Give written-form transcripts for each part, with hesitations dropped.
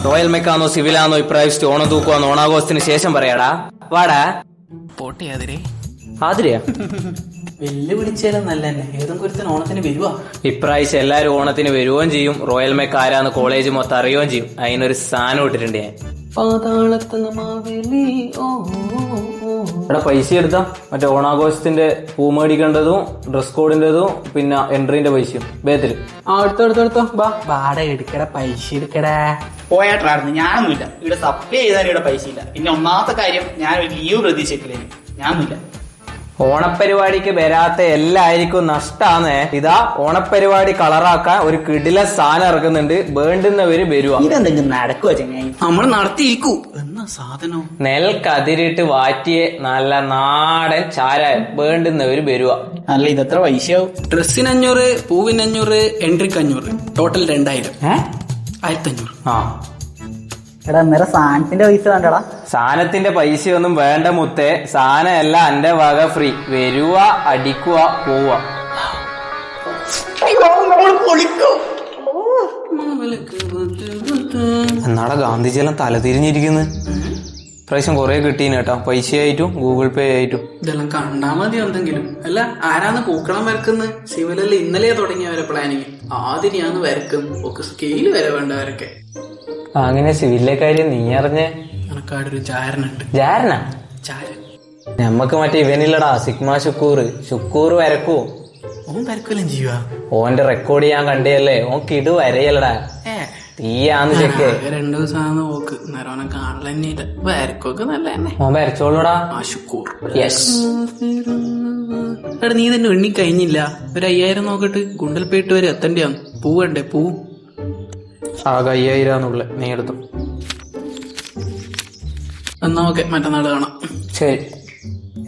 Royal മെക്കാന്നോ സിവിലാന്നോ ഇപ്രാവശ്യത്തെ ഓണം തൂക്കുവാന്നോ ഓണാഘോഷത്തിന് ശേഷം പറയാടാ. വാടാ പോട്ടെ അതിരെ ആതിരയാ വെല്ലുവിളിച്ചാലും നല്ല തന്നെ. ഏതെങ്കിലും ഒരുത്തൻ ഓണത്തിന് വരുവാ. ഇപ്രാവശ്യം എല്ലാരും ഓണത്തിന് വരുകയും ചെയ്യും. റോയൽ മെക്ക ആരാന്ന് കോളേജ് മൊത്തം അറിയുകയും ചെയ്യും. അതിനൊരു സാധനം ഇട്ടിട്ടുണ്ട് ഞാൻ. എടാ പൈസ എടുത്താ മറ്റേ ഓണാഘോഷത്തിന്റെ പൂ മേടിക്കേണ്ടതും ഡ്രസ് കോഡിന്റെതും പിന്നെ എൻട്രീന്റെ പൈസയും ബേത്തില്. എടുത്തോ വാടക എടുക്കടാ, പൈസ എടുക്കടാ. പോയാട്ടായിരുന്നു. ഞാനൊന്നുമില്ല. ഇവിടെ സപ്ലൈ ചെയ്താലും ഇവിടെ പൈസ ഇല്ല. പിന്നെ ഒന്നാമത്തെ കാര്യം ഞാൻ ഒരു ലീവ് പ്രതീക്ഷിക്കില്ലേ. ഞാനൊന്നുമില്ല. ഓണപ്പരിപാടിക്ക് വരാത്ത എല്ലായിരിക്കും നഷ്ടാന്ന്. ഇതാ ഓണപ്പരിപാടി കളറാക്കാൻ ഒരു കിടില സാധനം ഇറക്കുന്നുണ്ട്. വേണ്ടുന്നവര് വരുവാ. ഇതെന്തെങ്കിലും നടക്കുക ചെങ്ങായി. നമ്മൾ നടത്തിയിരിക്കൂ. എന്നാ സാധനം നെൽക്കതിരിട്ട് വാറ്റിയ നല്ല നാടൻ ചാരായം. വേണ്ടുന്നവര് വരുവാ. അല്ല ഇതെത്ര പൈസയാവും? ഡ്രസ്സിന് 500, പൂവിന് 500, എൻട്രിക്ക് 500, ടോട്ടൽ 2000. 1500. ആ എടാ അന്നേരം സാധനത്തിന്റെ പൈസ വേണ്ടടാ. സാധനത്തിന്റെ പൈസയൊന്നും വേണ്ട മുത്തേ. സാധനം എല്ലാം എന്റെ വക ഫ്രീ. വരുക, അടിക്കുക, പോവുക. എന്നാടാ ഗാന്ധിജിയെല്ലാം തലതിരിഞ്ഞിരിക്കുന്നു. പ്രാവശ്യം കൊറേ കിട്ടീന് കേട്ടോ. പൈസ ആയിട്ടും ഗൂഗിൾ പേ ആയിട്ടും. ഇതെല്ലാം കണ്ടാ മതി എന്തെങ്കിലും. അല്ല ആരാന്ന് പൂക്കളം വരക്കുന്നത്? സിവിലല്ലേ ഇന്നലെ തുടങ്ങിയവരെ പ്ലാനിങ്. ആദ്യം വരക്കും. ഒക്കെ സ്കെയില് വരെ വേണ്ടവരൊക്കെ. അങ്ങനെ സിവിലിലെ കാര്യം നീ അറിഞ്ഞേ? എനക്കാടൊരു ചാരനുണ്ട്. ജാരനാ? ചാരൻ നമ്മക്ക് മറ്റേ ഇവനില്ലടാ, സിഗ്മ ശുക്കൂർ വരക്കൂ. ഓൻ വരക്കെല്ലാം ചെയ്യുക. ഓന്റെ റെക്കോർഡ് ഞാൻ കണ്ടല്ലേ. ഓൻ കിടു വരയല്ലടാ. തീയാന്ന് ചെക്കേ. 2 ദിവസം നോക്ക്. നേരം കാണലെന്നെ വരക്കൊക്കെ നല്ല തന്നെ. ഓൻ വരച്ചോളൂടാ. ആ ശുക്കൂർ. യെസ്. എടാ നീ തന്നെ എണ്ണി കഴിഞ്ഞില്ല. ഒരു 5000 നോക്കിട്ട് ഗുണ്ടൽപേട്ട് വരെ എത്തണ്ടിയാന്ന്. പൂവണ്ടേ? പൂ ആകെ 5000 നീ എടുത്തു. എന്നാ ഓക്കെ, മറ്റന്നാൾ കാണാം. ശരി.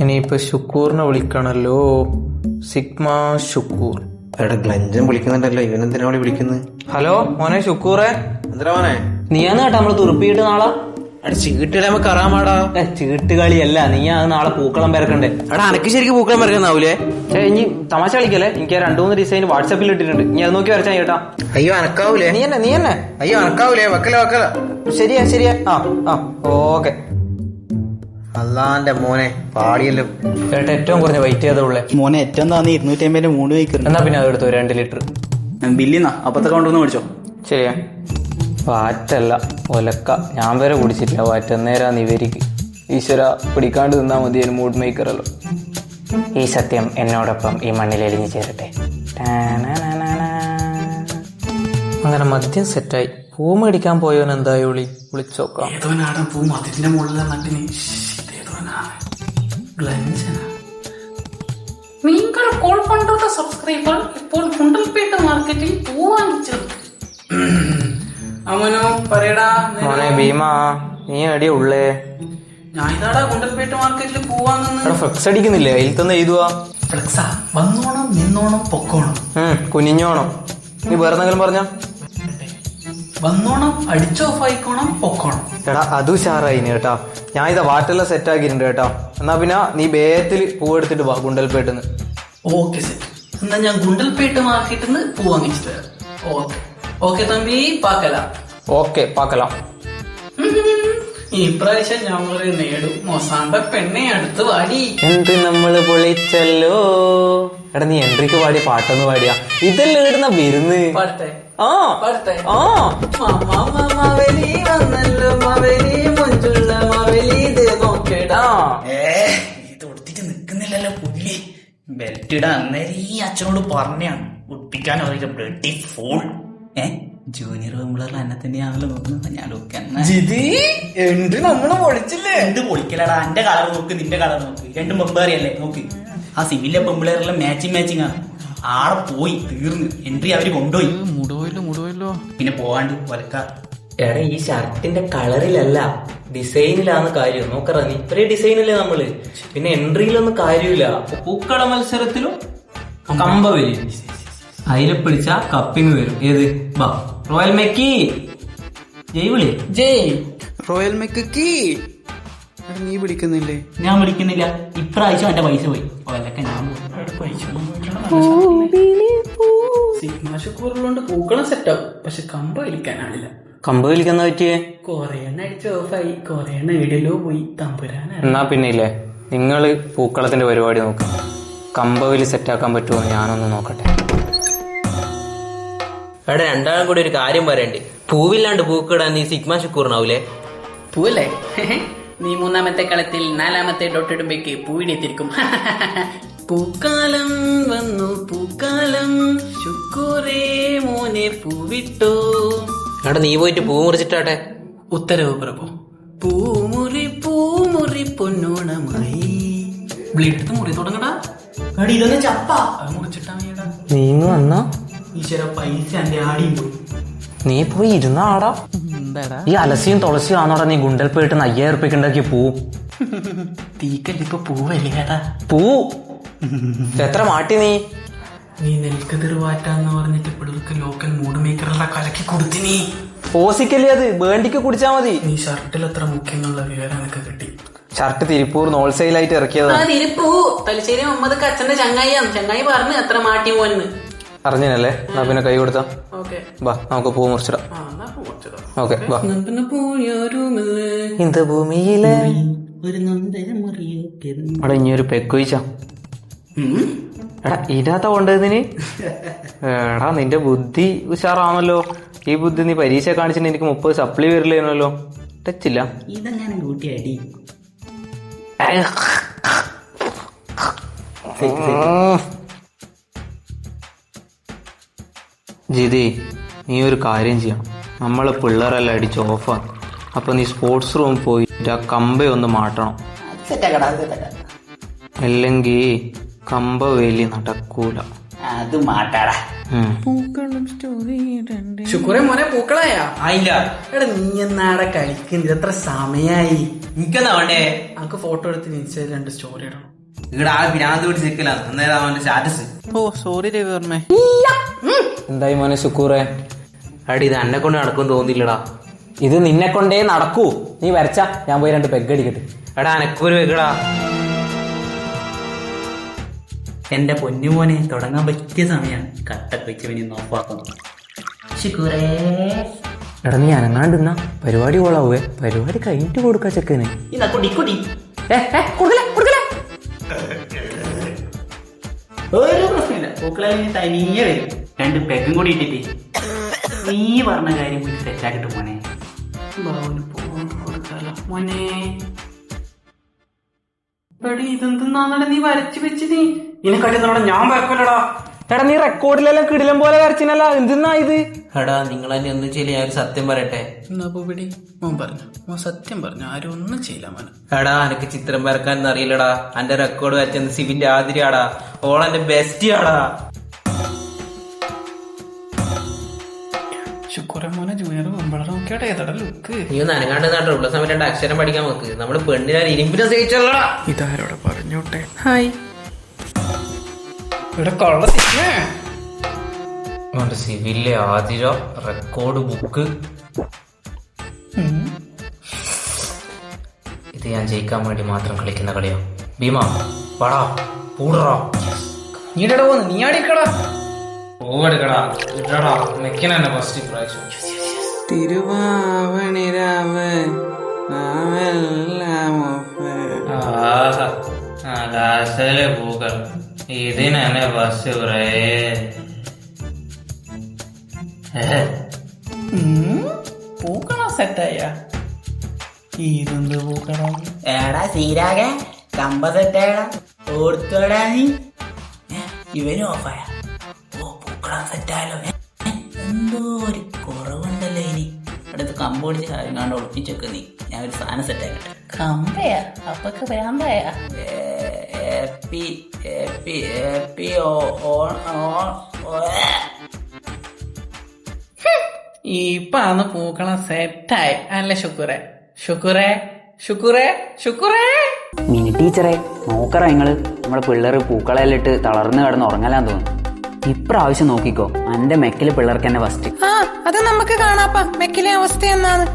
ഇനിയിപ്പൊ ശുക്കൂറിനെ വിളിക്കണല്ലോ. സിഗ്മ ശുക്കൂർ. എടാ ഗ്ലഞ്ചൻ വിളിക്കുന്നുണ്ടല്ലോ. ഇവനെന്തിനാ വിളിക്കുന്നത്? ഹലോ മോനെ ശുക്കൂറെ. എന്തിനാ മോനെ? നീയാന്ന് കേട്ടോ നമ്മള് തുറപ്പിയിട്ട് നാളെ ചീട്ടിടാമ കറാമാടാ. ചീട്ട് കളിയല്ല. നീ അത് നാളെ പൂക്കളം വരക്കണ്ടേ? എടാ അനക്ക് ശരിക്കും പൂക്കളം വരക്കുന്നാവൂലേ? ഇനി തമാശ കളിക്കല്ലേ. എനിക്ക് 2-3 ഡിസൈൻ വാട്സാപ്പിൽ ഇട്ടിട്ടുണ്ട്. നീ അത് നോക്കി വരച്ചാ കേട്ടാ. അയ്യോ അനക്കാവൂലേ? നീ തന്നെ അയ്യോ അനക്കാവൂലേ? വെക്കല. ശരിയാ. ആ ഓക്കെ. അല്ലാന്റെ മോനെ പാടിയല്ലോ. ചേട്ടാ ഏറ്റവും കുറഞ്ഞ വെയിറ്റ് ചെയ്തുള്ളേ മോനെ ഏറ്റവും താന്ന് 250 3 വയ്ക്കുന്നു. എന്നാ പിന്നെ അതെടുത്തു 2 ലിറ്റർ. ബില്ലിന്നാ അപ്പത്തെ കൗണ്ടൊന്ന് മേടിച്ചോ. ശരിയാ. വാറ്റല്ല ഒലക്ക. ഞാൻ വരെ കുടിച്ചിട്ടില്ല വാറ്റ്. നേരാ നിവരിക്ക്. ഈശ്വര പിടിക്കാണ്ട് നിന്നാ മതി. ഒരു മൂഡ് മേക്കറല്ലോ. ഈ സത്യം എന്നോടൊപ്പം ഈ മണ്ണിൽ എലിഞ്ഞു ചേരട്ടെ. അങ്ങനെ മദ്യം സെറ്റായി. പൂ മേടിക്കാൻ പോയവൻ എന്തായി വിളിച്ചോക്കാം. ഏതോനാടാ പൂ മതിലിന്റെ മുകളിലെ നട്ടിന്. നിങ്ങൾ കോൾ പണ്ടോട്ട സബ്സ്ക്രൈബർ ഇപ്പോൾ ഗുണ്ടൽപേട്ട് മാർക്കറ്റിൽ പൂ വാങ്ങിച്ചത്. അമ്മനോ പറയടാ. മോനെ ഭീമാ നീ എടിയ ഉള്ളേ? ഞാൻ ഇതാടാ ഗുണ്ടൽപേട്ട് മാർക്കറ്റിൽ പൂ വാങ്ങുന്നത്. ഫ്ലെക്സ് അടിക്കുന്നില്ലേ? അതിൽ തന്നെ എഴുതുവാ. ഫ്ലെക്സാ? വന്നോണം, നിന്നോണം, പൊക്കോണം. കുനിഞ്ഞോണം. നീ വേറെ എന്തെങ്കിലും പറഞ്ഞ? വന്നോണം, അടിച്ച് ഓഫ് ആയിക്കോണം, പൊക്കോണം. എടാ അത് ഉഷാറായിന് കേട്ടാ. ഞാൻ ഇതാ വാറ്റെല്ലാം സെറ്റ് ആക്കിയിട്ടുണ്ട് കേട്ടോ. എന്നാ പിന്നെ നീ ബേത്തിൽ പൂവെടുത്തിട്ട് വാ ഗുണ്ടൽപേട്ടെന്ന്. Okay set. എന്നാ ഞാൻ ഗുണ്ടൽപേട്ട് മാർക്കറ്റിൽ നിന്ന് പൂ വാങ്ങിച്ചിട്ട് വരാം. ഓക്കെ തമ്പി പാക്കല. ഓക്കെ പാക്കലാം. ഈ പ്രാവശ്യം ഞമ്മള് നേടും. മൊസാണ്ട പെണ്ണെ അടുത്ത് വാടി. എൻട്രി നമ്മള് പൊളിച്ചല്ലോ. എടാ നീ എൻട്രിക്ക് പാടിയ പാട്ടൊന്ന് പാടിയാ. ഇതെല്ലാം ഇടുന്ന വരുന്ന്. പാടട്ടെ? ആ പാടട്ടെ? ആ മാവേലി വന്നല്ലോ, മാവേലി മൊഞ്ചുള്ള മാവേലി ഇത് നോക്കടാ. ഇത് കൊടുത്തിട്ട് നിക്കുന്നില്ലല്ലോ പുള്ളി. ബെൽറ്റ് ഇടാൻ അന്നേരം ഈ അച്ഛനോട് പറഞ്ഞാണ് ഉടുപ്പിക്കാൻ ബ്ലഡി ഫൂൾ. ജൂനിയർ പെമ്പിളറിൽ എന്നെ തന്നെയാണല്ലോ നോക്കുന്നത്. ഞാൻ എൻട്രി നമ്മള് പൊളിച്ചില്ലേ? എന്ത് പൊളിക്കലടാ. എന്റെ കളർ നോക്ക്, നിന്റെ കളർ നോക്ക്. രണ്ടും പെമ്പേറിയല്ലേ നോക്ക്. ആ സിവിലെ പെമ്പിളേറെല്ലാം മാച്ചിങ് ആണ്. ആടെ പോയി തീർന്ന്. എൻട്രി അവര് കൊണ്ടുപോയി. മുടുവല്ലോ. പിന്നെ പോവാണ്ട് വലക്ക. എടാ ഈ ഷർട്ടിന്റെ കളറിലല്ല ഡിസൈനിലാന്ന് കാര്യം. നോക്കറ നീ ഇത്രേ ഡിസൈനല്ലേ നമ്മള്. പിന്നെ എൻട്രിയിലൊന്നും കാര്യമില്ല. പൂക്കള മത്സരത്തിലും കമ്പ വരും. അതിലെ പിടിച്ച കപ്പിങ് വരും. ഏത് ബാ റോയൽ മെക്കി ജയ് ജയ് റോയൽ മെക്കി. നീ പിടിക്കുന്നില്ലേ? ഞാൻ വിളിക്കുന്നില്ല. ഇപ്രാവശ്യം എന്റെ പൈസ പോയി. വലക്ക ഞാൻ സിഗ്മ ശുക്കൂറുള്ളോണ്ട് പൂക്കളം സെറ്റാവും. പക്ഷെ കമ്പ വലിക്കാനാവില്ല. കമ്പ് വലിക്കുന്ന പറ്റിയേ? കൊറേ എണ്ണ അടിച്ച് ഓഫായി, കൊറേ എണ്ണ വീടിലോ പോയി, തമ്പുരാനാ. എന്നാ പിന്നെ ഇല്ലേ, നിങ്ങള് പൂക്കളത്തിന്റെ പരിപാടി നോക്കാം. കമ്പവലി സെറ്റാക്കാൻ പറ്റുമോ ഞാനൊന്ന് നോക്കട്ടെ. എടാ, രണ്ടാളും കൂടി ഒരു കാര്യം പറയണ്ടേ. പൂവില്ലാണ്ട് പൂക്കിടാൻ നീ സിഗ്മ ശുക്കൂറിനാവൂലേ? പൂവല്ലേ? നീ 3ാമത്തെ കളത്തിൽ 4ാമത്തെ ഡോട്ടിടുമ്പേക്ക് പൂവിനെത്തിരിക്കും. പൂക്കാലം വന്നു പൂക്കാലം, ശുക്കൂറേ മോനെ പൂവിട്ടോ. എടാ, നീ പോയിട്ട് പൂ മുറിച്ചിട്ടാട്ടെ. ഉത്തരവ് പ്രഭു. പൂമുറി പൊന്നോണമായി. ബ്ലേഡ് മുറി തുടങ്ങടാ. എടി ഇതൊന്ന് ചപ്പാ. അത് മുറിച്ചിട്ടാ മതിയെടാ. നീങ്ങ് വന്നാ ഈശ്വര, പൈസ എന്റെ ആടിയും പോയി. നീ പോയി ഇരുന്ന ആടാ. എന്താടാ ഈ അലസിയും തുളസിയും ആണോടാ നീ ഗുണ്ടൽ പോയിട്ട് 5000 ഉറുപ്പിക്ക് ഉണ്ടാക്കിയ പൂ? തീക്കല്ലിപ്പൊ പൂവല്ലേടാ. പൂ എത്ര മാട്ടി നീ? നീ നെൽക്കതിർ വാറ്റാന്ന് പറഞ്ഞിട്ട് പിള്ളേർക്ക് ലോക്കൽ മൂഡ് മേക്കറുള്ള കലക്കി കൊടുത്തിനി. ഓസിക്കല്ലേ അത്, വേണ്ടിക്ക് കുടിച്ചാ മതി. നീ ഷർട്ടിൽ എത്ര മുഖ്യെന്നുള്ള വിവരം എനിക്ക് കിട്ടി. ഷർട്ട് തിരുപ്പൂർ ഹോൾസെയിലായിട്ട് ഇറക്കിയതാ. തിരുപ്പൂ തലശ്ശേരി മുഹമ്മദ് കച്ചന്റെ ചങ്ങായിയാണ്. ചങ്ങായി പറഞ്ഞു എത്ര മാട്ടി പോന്ന്. അറിഞ്ഞല്ലേ? എന്നാ പിന്നെ കൈ കൊടുത്താ. ഓക്കെ, വാ നമുക്ക് പൂ മുറിച്ചിടാം. ഓക്കെ, വാ. ഇന്ത ഭൂമിയിലെ എടാ, ഇനി ഒരു പെക്കൊഴിച്ചാ. എടാ, ഇതിനകത്താ കൊണ്ടതിന്. എടാ, നിന്റെ ബുദ്ധി ഉഷാറാണല്ലോ. ഈ ബുദ്ധി നീ പരീക്ഷ കാണിച്ചിട്ട് എനിക്ക് 30 സപ്ലി വരില്ലേനല്ലോ. ടച്ചില്ല. ഇതെങ്ങനെ കൂട്ടിയടി? ജിതി, നീ ഒരു കാര്യം ചെയ്യാം. നമ്മളെ പിള്ളേരെല്ലാം അടിച്ച് ഓഫാണ്. അപ്പൊ നീ സ്പോർട്സ് റൂം പോയിട്ട് ആ കമ്പയൊന്ന് മാറ്റണം. അല്ലെങ്കിൽ കമ്പവേലി നടക്കൂല. അത് മാറ്റാടാ. ശുക്രേ മോനെ പൂക്കളായാ? ആയില്ല. എടാ, നീ എന്നാടെ കളിക്കുന്നത്? എത്ര സമയായി? എനിക്കെന്നാ വേണ്ടേ? നമുക്ക് ഫോട്ടോ എടുത്ത് ഇൻസ്റ്റയിൽ 2 സ്റ്റോറി ഇടണം. ഇവിടെ ആ ഭ്രാന്ത് പിടിച്ച് നിൽക്കലാണ്. അന്നേരം അവന്റെ സ്റ്റാറ്റസ്. ഓ സോറി രവിവർമ്മേ. എന്തായി മോനെ ശുക്കൂറേ? അടി, ഇത് എന്നെ കൊണ്ട് നടക്കും തോന്നില്ലടാ. ഇത് നിന്നെ കൊണ്ടേ നടക്കൂ. നീ വരച്ച ഞാൻ പോയി 2 പെഗ് അടിക്കട്ടെ. എടാ, എനക്കൊരു പെഗടാ. എന്റെ പൊന്നുമോനെ, തുടങ്ങാൻ പറ്റിയ സമയമാണ്. കട്ടൊക്കെ വെച്ച് പിന്നെ നോപ്പാക്കുന്നു. ശുക്രേ. എടാ, നീ അനങ്ങാണ്ടിരുന്ന പരിപാടി കൊള്ളാവേ. പരിപാടി കഴിഞ്ഞിട്ട് കൊടുക്ക ചെക്കന്. ഇതാ കുടി കുടി. ഒരു പ്രശ്നമില്ല, പൂക്കളെല്ലാം തനിയെ വരും. 2 പെഗും കൂടി ഇട്ടിട്ട് നീ പറഞ്ഞ കാര്യം കൂടി സെറ്റാക്കിട്ട് പോനെ. ബാബുന് പോകാൻ കൊടുക്കാലോ മോനെ. എടി, ഇതെന്തെന്നാണ് നീ വരച്ചു വെച്ച്? നീ ഇതിനെക്കാട്ടി നമ്മുടെ ഞാൻ വരക്കല്ലടാ. എടാ, നീ റെക്കോർഡിലെല്ലാം കിടിലം പോലെ വരച്ചിനല്ല. എന്തിനാ ഇത്? എടാ, നിങ്ങളെന്നെ ഒന്നും ചെയ്യില്ല. ഞാൻ ഒരു സത്യം പറയട്ടെ. എന്നാ പൂപിടി, മോൻ പറഞ്ഞു. മോൻ സത്യം പറഞ്ഞു. ആരും ഒന്നും ചെയ്യില്ല മോനെ. എടാ, എനിക്ക് ചിത്രം വരക്കാൻ അറിയില്ലടാ. എന്റെ റെക്കോർഡ് വരച്ചെന്ന് സിബിന്റെ ആതിരിയാടാ. ഓളെന്റെ ബെസ്റ്റിയാടാ. ശുക്രേ മോനെ, ജൂനിയർ വെമ്പളർ നോക്കിയാട്ടെ. ഏതാടാ ലുക്ക്? നീ ഒന്ന് അനങ്ങാണ്ട് നാട്ടെ. ഉള്ള സമയം 2 അക്ഷരം പഠിക്കാൻ നോക്ക്. നമ്മള് പെണ്ണിനെ ഇരുമ്പിനെ സഹിച്ചല്ലടാ. ഇതാരോടെ പറഞ്ഞോട്ടെ. ഹായ്. ഇവിടെ കൊള്ള സിവിലെ ആതിര റെക്കോർഡ് ബുക്ക്. ഇത് ഞാൻ ജയിക്കാൻ വേണ്ടി മാത്രം കളിക്കുന്ന കളിയോ? ഭീമ പടാ പൂടറാ. നീടടാ പോന്ന്. നീ ആടിക്കടാ. ഓടുകടാ ഇടടാ. മെക്കിനെ ഫസ്റ്റ് പ്രാവശ്യം. തിരുവാവണിരാവ് ആകാശയിലെ പൂക്കൾ ഇതിനെ ബസ് പൂക്കളാ സെറ്റായ. ഇതെന്ത് പൂക്കളാ? എടാ സീരാകെ കമ്പ സെറ്റായടാ. ഓർത്തോടാ നീ. ഇവനും ഓഫായ. ഓ, പൂക്കളം സെറ്റായാലോ. എന്തോ ഒരു കുറവുണ്ടല്ലോ ഇനി. അടുത്ത് കമ്പ് പിടിച്ച് കാര്യങ്ങാണ്ട് ഒളിപ്പിച്ചൊക്കെ നീ. ഞാൻ ഒരു സാധനം സെറ്റാക്കട്ടെ. കമ്പയാ? അപ്പൊക്കെ ഭ്രാന്തായ. ഇപ്പാന്ന് പൂക്കളം സെറ്റായി അല്ല ശുക്രേ? ശുക്രേ ശുക്രേ ശുക്രേ. മിനി ടീച്ചറെ നോക്കറ, നിങ്ങള് നമ്മളെ പിള്ളേർ പൂക്കളെല്ലാം ഇട്ട് തളർന്ന് കിടന്ന് ഉറങ്ങലാൻ തോന്നുന്നു. ഇപ്രാവശ്യം നോക്കിക്കോ, എന്റെ മെക്കില് പിള്ളേർക്ക് തന്നെ ഫസ്റ്റ്. അത് നമുക്ക് കാണാപ്പാ മെക്കിലെ അവസ്ഥ എന്നാണ്.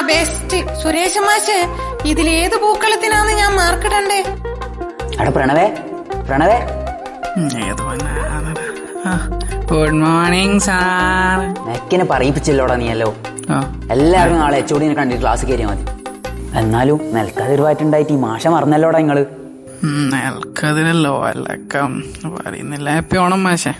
ബെസ്റ്റ് സുരേഷ് മാഷ്, ഇതിലേത് പൂക്കളത്തിനാന്ന് ഞാൻ മാർക്കിടണ്ടേ? അവിടെ പ്രണവേ ഗുഡ് മോർണിംഗ് സാർ. മെക്കിനെ പറയിപ്പിച്ചില്ലോടാ നീയല്ലോ. എല്ലാവർക്കും നാളെ HOD കണ്ടിട്ട് ക്ലാസ് കയറിയാൽ മതി. എന്നാലും നിൽക്കാതിരുവായിട്ടുണ്ടായിട്ട് ഈ മാഷ മറന്നല്ലോടാ നിങ്ങള്. നിൽക്കതിലല്ലോ അല്ലക്കം പറയുന്നില്ല. ഹാപ്പി ഓണം മാഷേ.